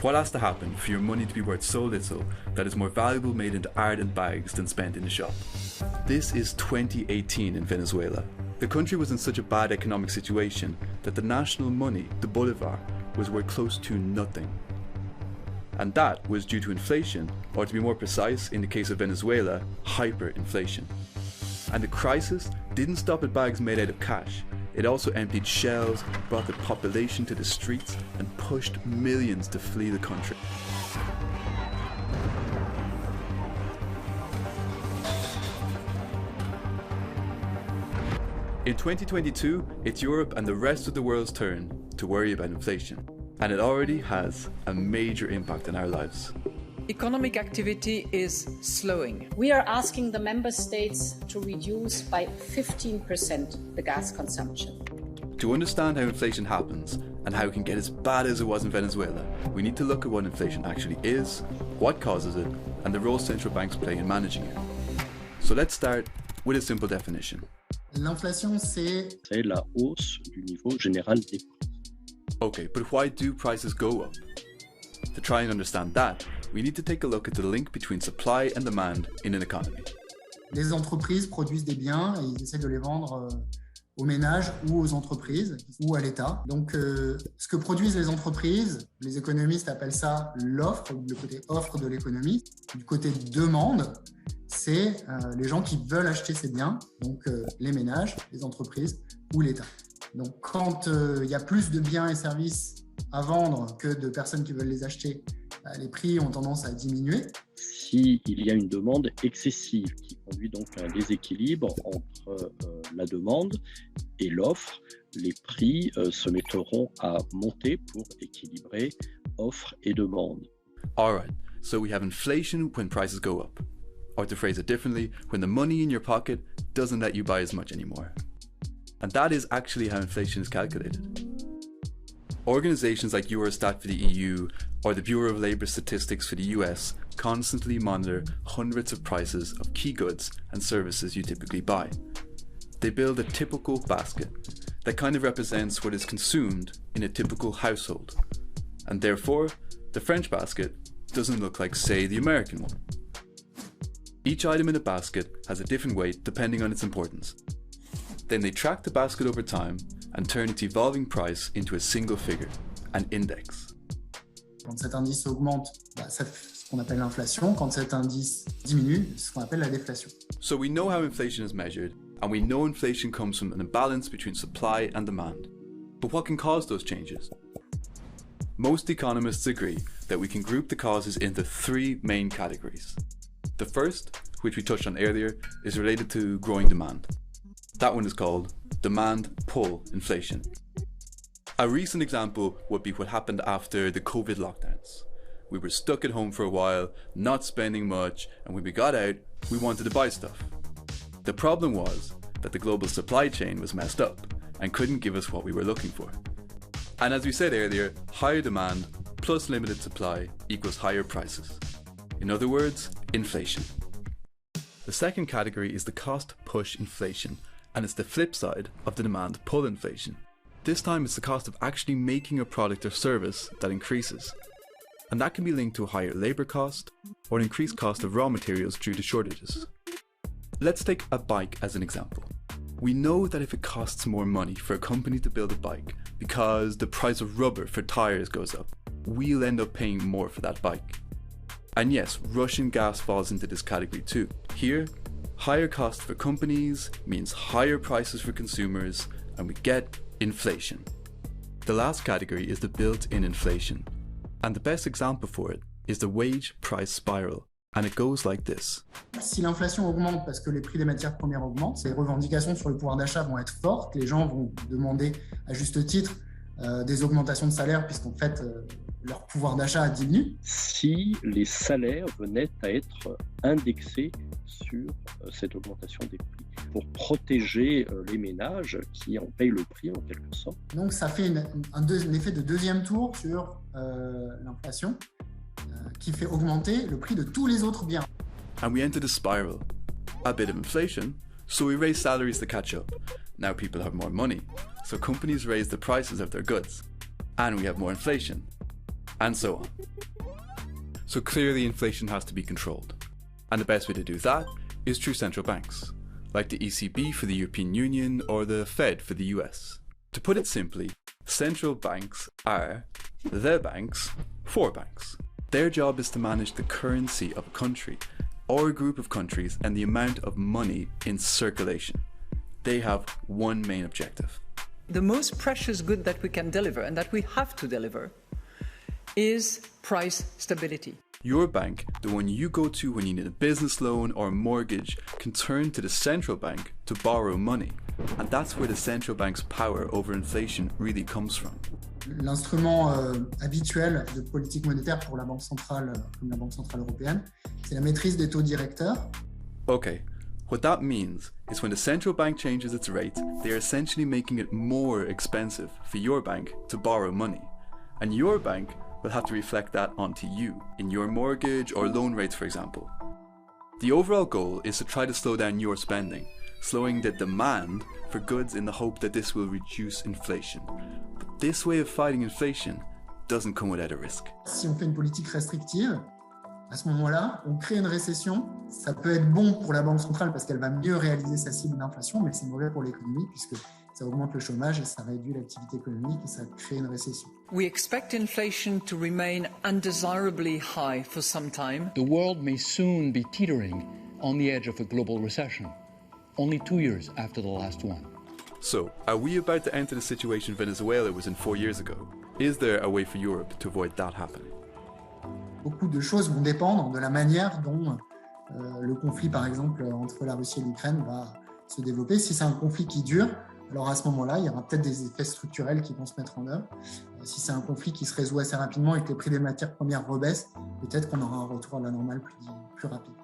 What has to happen for your money to be worth so little that it's more valuable made into art and bags than spent in the shop? This is 2018 in Venezuela. The country was in such a bad economic situation that the national money, the bolivar, was worth close to nothing. And that was due to inflation, or to be more precise, in the case of Venezuela, hyperinflation. And the crisis didn't stop at bags made out of cash. It also emptied shelves, brought the population to the streets, and pushed millions to flee the country. In 2022, it's Europe and the rest of the world's turn to worry about inflation. And it already has a major impact on our lives. Economic activity is slowing. We are asking the member states to reduce by 15% the gas consumption. To understand how inflation happens and how it can get as bad as it was in Venezuela, we need to look at what inflation actually is, what causes it, and the role central banks play in managing it. So let's start with a simple definition. L'inflation, c'est la hausse du niveau général des prix. Okay, but why do prices go up? To try and understand that, we need to take a look at the link between supply and demand in an economy. Les entreprises produisent des biens et ils essaient de les vendre aux ménages ou aux entreprises ou à l'État. Donc, ce que produisent les entreprises, les économistes appellent ça l'offre, le côté offre de l'économie. Du côté demande, c'est les gens qui veulent acheter ces biens, donc les ménages, les entreprises ou l'État. Donc, quand il y a plus de biens et services à vendre que de personnes qui veulent les acheter, les prix ont tendance à diminuer. S'il y a une demande excessive qui conduit donc à un déséquilibre entre la demande et l'offre, les prix se mettront à monter pour équilibrer offre et demande. Alright, so we have inflation when prices go up. Or to phrase it differently, when the money in your pocket doesn't let you buy as much anymore. And that is actually how inflation is calculated. Organizations like Eurostat for the EU or the Bureau of Labour Statistics for the US constantly monitor hundreds of prices of key goods and services you typically buy. They build a typical basket that kind of represents what is consumed in a typical household. And therefore, the French basket doesn't look like, say, the American one. Each item in a basket has a different weight depending on its importance. Then they track the basket over time and turn its evolving price into a single figure, an index. Quand cet indice augmente, c'est ce qu'on appelle l'inflation. Quand cet indice diminue, c'est ce qu'on appelle la déflation. So we know how inflation is measured, and we know inflation comes from an imbalance between supply and demand. But what can cause those changes? Most economists agree that we can group the causes into three main categories. The first, which we touched on earlier, is related to growing demand. That one is called Demandpull inflation. A recent example would be what happened after the COVID lockdowns. We were stuck at home for a while, not spending much, and when we got out, we wanted to buy stuff. The problem was that the global supply chain was messed up and couldn't give us what we were looking for. And as we said earlier, higher demand plus limited supply equals higher prices. In other words, inflation. The second category is the cost push inflation, and it's the flip side of the demand pull inflation. This time it's the cost of actually making a product or service that increases. And that can be linked to a higher labour cost or an increased cost of raw materials due to shortages. Let's take a bike as an example. We know that if it costs more money for a company to build a bike because the price of rubber for tyres goes up, we'll end up paying more for that bike. And yes, Russian gas falls into this category too. Here, higher costs for companies means higher prices for consumers, and we get inflation. The last category is the built-in inflation. And the best example for it is the wage price spiral. And it goes like this. Si l'inflation augmente parce que les prix des matières premières augmentent, les revendications sur le pouvoir d'achat vont être fortes. Les gens vont demander à juste titre des augmentations de salaire puisqu'en fait leur pouvoir d'achat diminue. Si les salaires venaient à être indexés sur cette augmentation des prix pour protéger les ménages qui en payent le prix en quelque sorte. Donc ça fait un effet de deuxième tour sur l'inflation qui fait augmenter le prix de tous les autres biens. And we entered a spiral. A bit of inflation, so we raise salaries to catch up. Now people have more money, so companies raise the prices of their goods. And we have more inflation. and so on. So clearly inflation has to be controlled. And the best way to do that is through central banks, like the ECB for the European Union or the Fed for the US. To put it simply, central banks are the banks for banks. Their job is to manage the currency of a country or a group of countries and the amount of money in circulation. They have one main objective. The most precious good that we can deliver and that we have to deliver is price stability. Your bank, the one you go to when you need a business loan or a mortgage, can turn to the central bank to borrow money. And that's where the central bank's power over inflation really comes from. L'instrument habituel de politique monétaire pour la Banque centrale, comme la Banque centrale européenne, c'est la maîtrise des taux directeurs. Okay, what that means is when the central bank changes its rate, they are essentially making it more expensive for your bank to borrow money. And your bank will have to reflect that onto you, in your mortgage or loan rates, for example. The overall goal is to try to slow down your spending, slowing the demand for goods in the hope that this will reduce inflation. But this way of fighting inflation doesn't come without a risk. Si on fait une politique restrictive, à ce moment-là, on crée une récession. Ça peut être bon pour la Banque centrale parce qu'elle va mieux réaliser sa cible d'inflation, mais c'est mauvais pour l'économie puisque ça augmente le chômage et ça réduit l'activité économique et ça crée une récession. We expect inflation to remain undesirably high for some time. The world may soon be teetering on the edge of a global recession, only 2 years after the last one. So, are we about to enter the situation Venezuela was in 4 years ago? Is there a way for Europe to avoid that happening? Beaucoup de choses vont dépendre de la manière dont le conflit, par exemple, entre la Russie et l'Ukraine va se développer. Si c'est un conflit qui dure, alors à ce moment-là, il y aura peut-être des effets structurels qui vont se mettre en œuvre. Si c'est un conflit qui se résout assez rapidement et que les prix des matières premières rebaissent, peut-être qu'on aura un retour à la normale plus rapide.